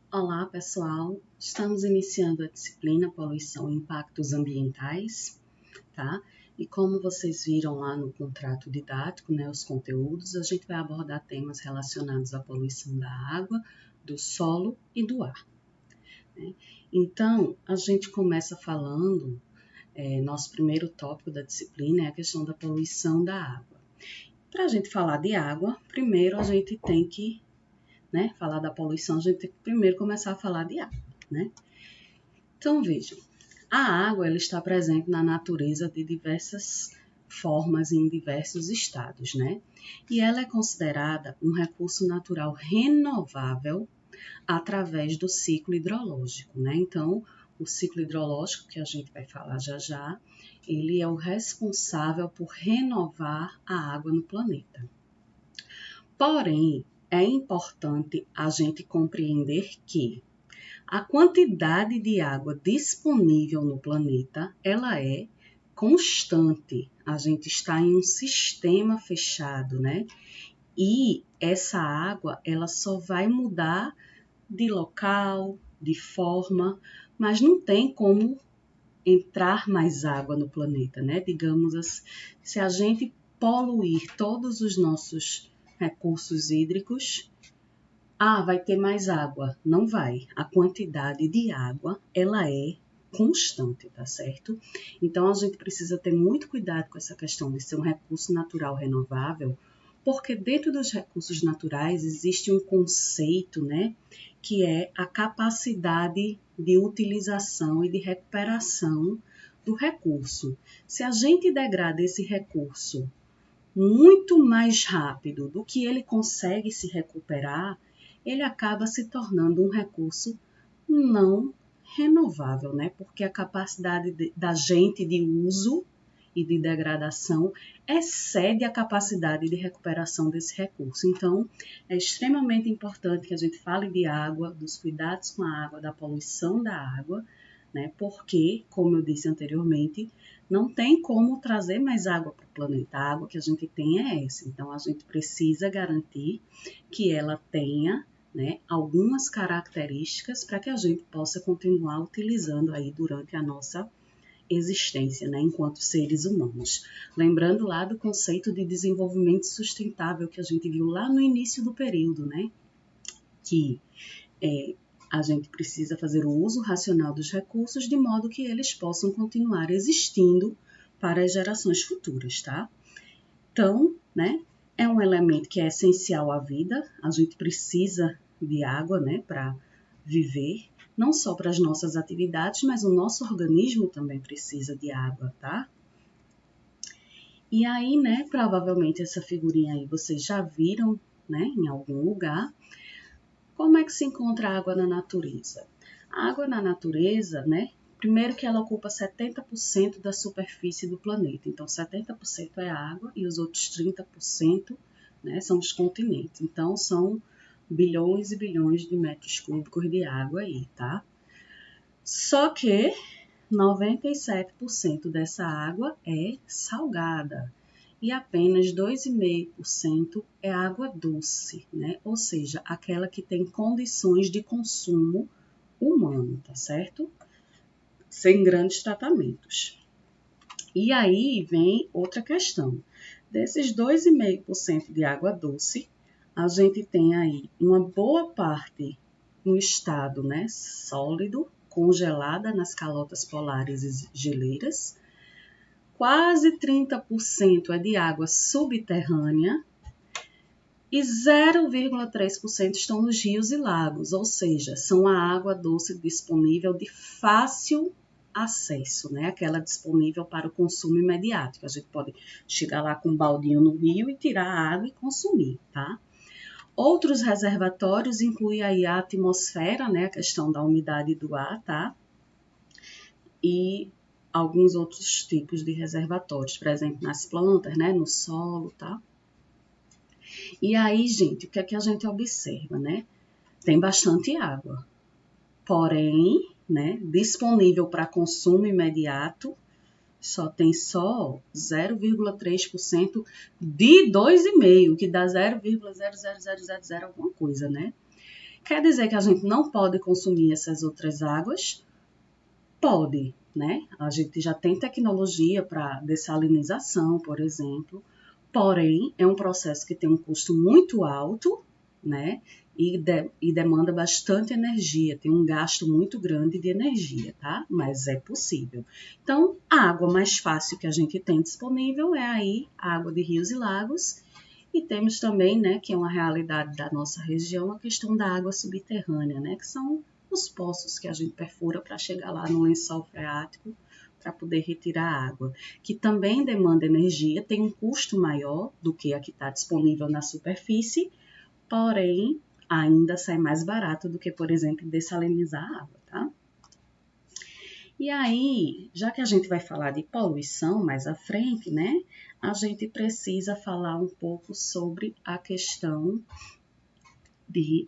Olá, pessoal. Estamos iniciando a disciplina Poluição e Impactos Ambientais, tá? E como vocês viram lá no contrato didático, né, os conteúdos, a gente vai abordar temas relacionados à poluição da água, do solo e do ar, né? Então, a gente começa falando, nosso primeiro tópico da disciplina é a questão da poluição da água. Para a gente falar de água, primeiro a gente tem que falar da poluição, a gente tem que primeiro começar a falar de água, né? Então, vejam, a água ela está presente na natureza de diversas formas e em diversos estados, né? E ela é considerada um recurso natural renovável através do ciclo hidrológico, né? Então, o ciclo hidrológico, que a gente vai falar já já, ele é o responsável por renovar a água no planeta. Porém, é importante a gente compreender que a quantidade de água disponível no planeta, ela é constante. A gente está em um sistema fechado, né? E essa água, ela só vai mudar de local, de forma, mas não tem como entrar mais água no planeta, né? Digamos assim, se a gente poluir todos os nossos recursos hídricos, vai ter mais água. Não vai. A quantidade de água, ela é constante, tá certo? Então, a gente precisa ter muito cuidado com essa questão de ser um recurso natural renovável, porque dentro dos recursos naturais existe um conceito, né, que é a capacidade de utilização e de recuperação do recurso. Se a gente degrada esse recurso muito mais rápido do que ele consegue se recuperar, ele acaba se tornando um recurso não renovável, né? Porque a capacidade da gente de uso e de degradação excede a capacidade de recuperação desse recurso. Então, é extremamente importante que a gente fale de água, dos cuidados com a água, da poluição da água, né? Porque, como eu disse anteriormente, não tem como trazer mais água para o planeta. A água que a gente tem é essa. Então, a gente precisa garantir que ela tenha, né, algumas características para que a gente possa continuar utilizando aí durante a nossa existência, né, enquanto seres humanos. Lembrando lá do conceito de desenvolvimento sustentável que a gente viu lá no início do período, né, que a gente precisa fazer o uso racional dos recursos de modo que eles possam continuar existindo para as gerações futuras, tá? Então, né, é um elemento que é essencial à vida, a gente precisa de água, né, para viver, não só para as nossas atividades, mas o nosso organismo também precisa de água, tá? E aí, né, provavelmente essa figurinha aí vocês já viram, né, em algum lugar. Como é que se encontra a água na natureza? A água na natureza, né, primeiro que ela ocupa 70% da superfície do planeta. Então, 70% é água e os outros 30%, né, são os continentes. Então, são bilhões e bilhões de metros cúbicos de água aí, tá? Só que 97% dessa água é salgada e apenas 2,5% é água doce, né? Ou seja, aquela que tem condições de consumo humano, tá certo? Sem grandes tratamentos. E aí vem outra questão. Desses 2,5% de água doce, a gente tem aí uma boa parte no estado, né, sólido, congelada nas calotas polares e geleiras. Quase 30% é de água subterrânea e 0,3% estão nos rios e lagos, ou seja, são a água doce disponível de fácil acesso, né? Aquela disponível para o consumo imediato, que a gente pode chegar lá com um baldinho no rio e tirar a água e consumir, tá? Outros reservatórios incluem aí a atmosfera, né? A questão da umidade do ar, tá? E alguns outros tipos de reservatórios, por exemplo, nas plantas, né? No solo, tá? E aí, gente, o que é que a gente observa, né? Tem bastante água, porém, né, disponível para consumo imediato, só tem 0,3% de 2,5%, que dá 0,0000 alguma coisa, né? Quer dizer que a gente não pode consumir essas outras águas? Pode, né? A gente já tem tecnologia para dessalinização, por exemplo, porém é um processo que tem um custo muito alto, né? E demanda bastante energia, tem um gasto muito grande de energia, tá? Mas é possível. Então, a água mais fácil que a gente tem disponível é aí a água de rios e lagos. E temos também, né, que é uma realidade da nossa região, a questão da água subterrânea, né? Que são os poços que a gente perfura para chegar lá no lençol freático para poder retirar a água, que também demanda energia, tem um custo maior do que a que está disponível na superfície, porém ainda sai mais barato do que, por exemplo, dessalinizar a água, tá? E aí, já que a gente vai falar de poluição mais à frente, né, a gente precisa falar um pouco sobre a questão de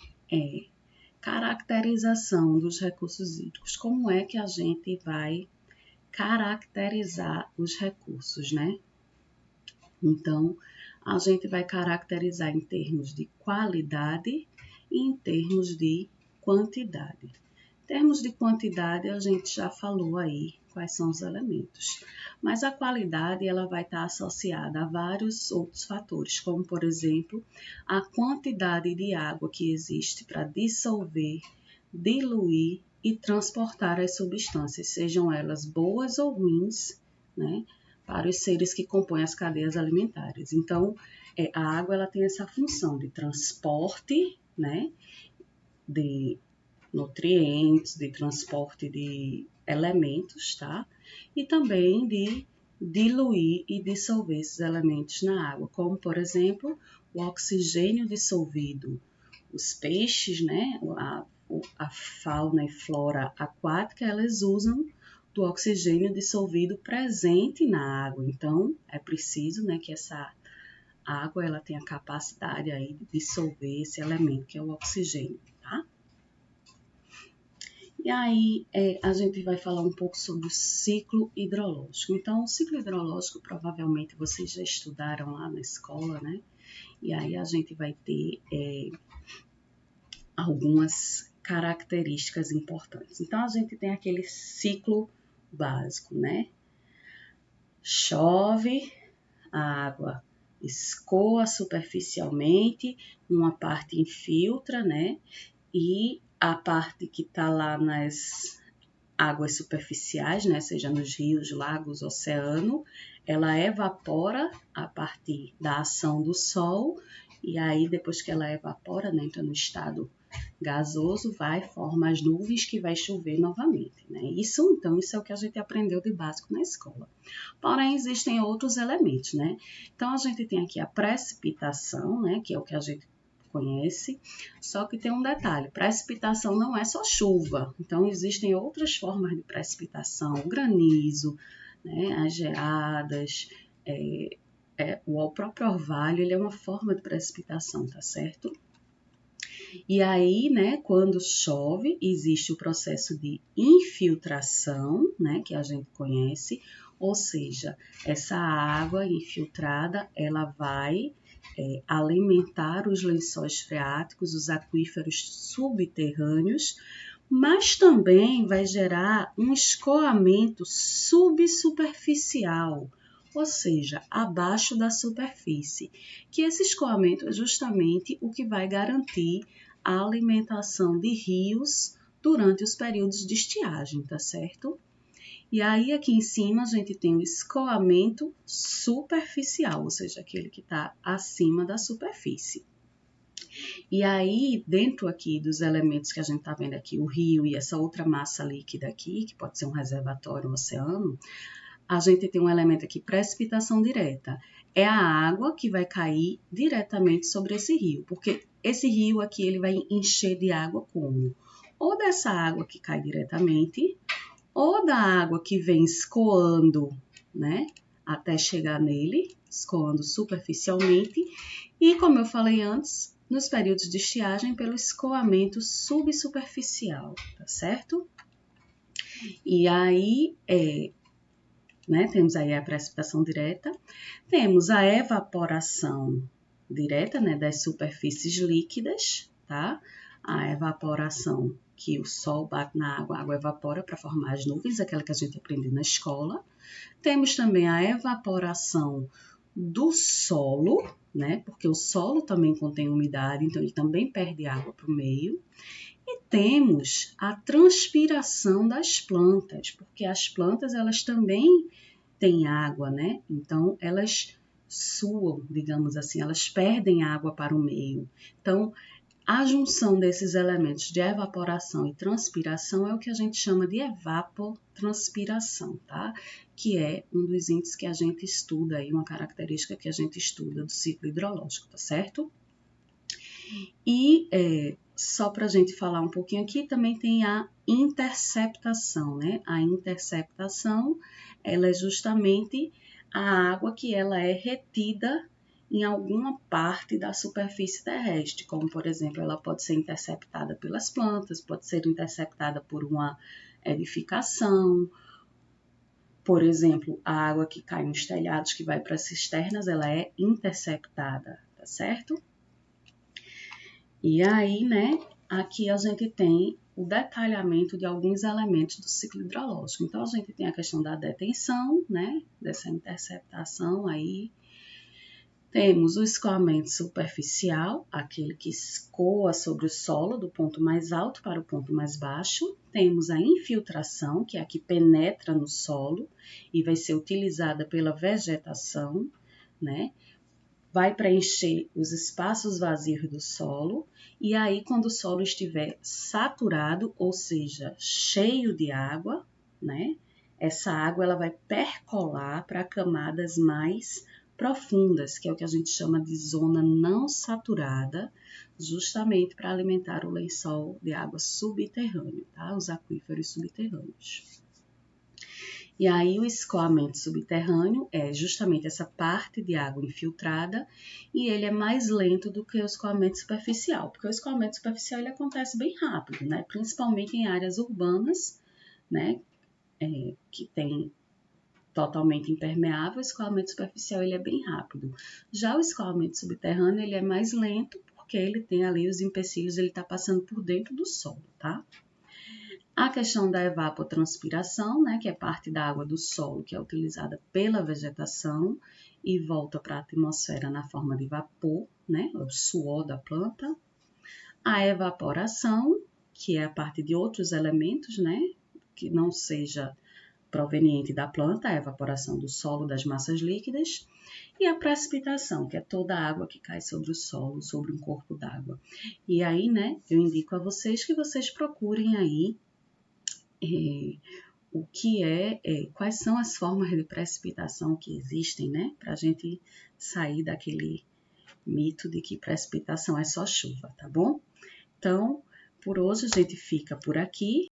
caracterização dos recursos hídricos. Como é que a gente vai caracterizar os recursos, né? Então, a gente vai caracterizar em termos de qualidade e em termos de quantidade. Em termos de quantidade, a gente já falou aí quais são os elementos. Mas a qualidade ela vai estar associada a vários outros fatores, como, por exemplo, a quantidade de água que existe para dissolver, diluir e transportar as substâncias, sejam elas boas ou ruins, né, para os seres que compõem as cadeias alimentares. Então, a água ela tem essa função de transporte, né, de nutrientes, de transporte de elementos, tá? E também de diluir e dissolver esses elementos na água, como, por exemplo, o oxigênio dissolvido. Os peixes, né, a fauna e flora aquática, elas usam do oxigênio dissolvido presente na água. Então, é preciso, né, que essa água ela tenha capacidade aí de dissolver esse elemento, que é o oxigênio, tá? E aí, a gente vai falar um pouco sobre o ciclo hidrológico. Então, o ciclo hidrológico, provavelmente, vocês já estudaram lá na escola, né? E aí a gente vai ter algumas características importantes. Então, a gente tem aquele ciclo básico, né? Chove, a água escoa superficialmente, uma parte infiltra, né? E a parte que está lá nas águas superficiais, né? Seja nos rios, lagos, oceano, ela evapora a partir da ação do sol, e aí depois que ela evapora, né, entra no estado gasoso, forma as nuvens que vai chover novamente, né? Isso é o que a gente aprendeu de básico na escola. Porém, existem outros elementos, né? Então, a gente tem aqui a precipitação, né, que é o que a gente conhece, só que tem um detalhe, precipitação não é só chuva, então existem outras formas de precipitação, o granizo, né, as geadas, o próprio orvalho, ele é uma forma de precipitação, tá certo? E aí, né, quando chove, existe o processo de infiltração, né, que a gente conhece, ou seja, essa água infiltrada, ela vai alimentar os lençóis freáticos, os aquíferos subterrâneos, mas também vai gerar um escoamento subsuperficial, ou seja, abaixo da superfície, que esse escoamento é justamente o que vai garantir a alimentação de rios durante os períodos de estiagem, tá certo? E aí aqui em cima a gente tem o escoamento superficial, ou seja, aquele que está acima da superfície. E aí, dentro aqui dos elementos que a gente está vendo aqui, o rio e essa outra massa líquida aqui, que pode ser um reservatório, um oceano, a gente tem um elemento aqui, precipitação direta. É a água que vai cair diretamente sobre esse rio, porque esse rio aqui ele vai encher de água como? Ou dessa água que cai diretamente, ou da água que vem escoando, né, até chegar nele, escoando superficialmente, e como eu falei antes, nos períodos de estiagem pelo escoamento subsuperficial, tá certo? E aí, né, temos aí a precipitação direta, temos a evaporação direta, né, das superfícies líquidas, tá? a evaporação, que o sol bate na água, a água evapora para formar as nuvens, aquela que a gente aprende na escola. Temos também a evaporação do solo, né? Porque o solo também contém umidade, então ele também perde água para o meio. E temos a transpiração das plantas, porque as plantas elas também têm água, né? Então elas suam, digamos assim, elas perdem água para o meio. Então a junção desses elementos de evaporação e transpiração é o que a gente chama de evapotranspiração, tá? Que é um dos índices que a gente estuda aí, uma característica que a gente estuda do ciclo hidrológico, tá certo? E só para a gente falar um pouquinho aqui, também tem a interceptação, né? A interceptação, ela é justamente a água que ela é retida em alguma parte da superfície terrestre, como, por exemplo, ela pode ser interceptada pelas plantas, pode ser interceptada por uma edificação. Por exemplo, a água que cai nos telhados, que vai para as cisternas, ela é interceptada, tá certo? E aí, né, aqui a gente tem o detalhamento de alguns elementos do ciclo hidrológico. Então, a gente tem a questão da detenção, né, dessa interceptação aí. Temos o escoamento superficial, aquele que escoa sobre o solo do ponto mais alto para o ponto mais baixo. Temos a infiltração, que é a que penetra no solo e vai ser utilizada pela vegetação, né? Vai preencher os espaços vazios do solo, e aí quando o solo estiver saturado, ou seja, cheio de água, né? Essa água ela vai percolar para camadas mais profundas, que é o que a gente chama de zona não saturada, justamente para alimentar o lençol de água subterrâneo, tá? Os aquíferos subterrâneos. E aí o escoamento subterrâneo é justamente essa parte de água infiltrada e ele é mais lento do que o escoamento superficial, porque o escoamento superficial ele acontece bem rápido, né? Principalmente em áreas urbanas, né? Que tem totalmente impermeável, o escoamento superficial ele é bem rápido. Já o escoamento subterrâneo ele é mais lento porque ele tem ali os empecilhos, ele está passando por dentro do solo, tá? A questão da evapotranspiração, né, que é parte da água do solo que é utilizada pela vegetação e volta para a atmosfera na forma de vapor, né, o suor da planta. A evaporação, que é a parte de outros elementos, né, que não seja proveniente da planta, a evaporação do solo das massas líquidas. E a precipitação, que é toda a água que cai sobre o solo, sobre um corpo d'água. E aí, né, eu indico a vocês que vocês procurem aí o que quais são as formas de precipitação que existem, né? Para a gente sair daquele mito de que precipitação é só chuva, tá bom? Então, por hoje a gente fica por aqui.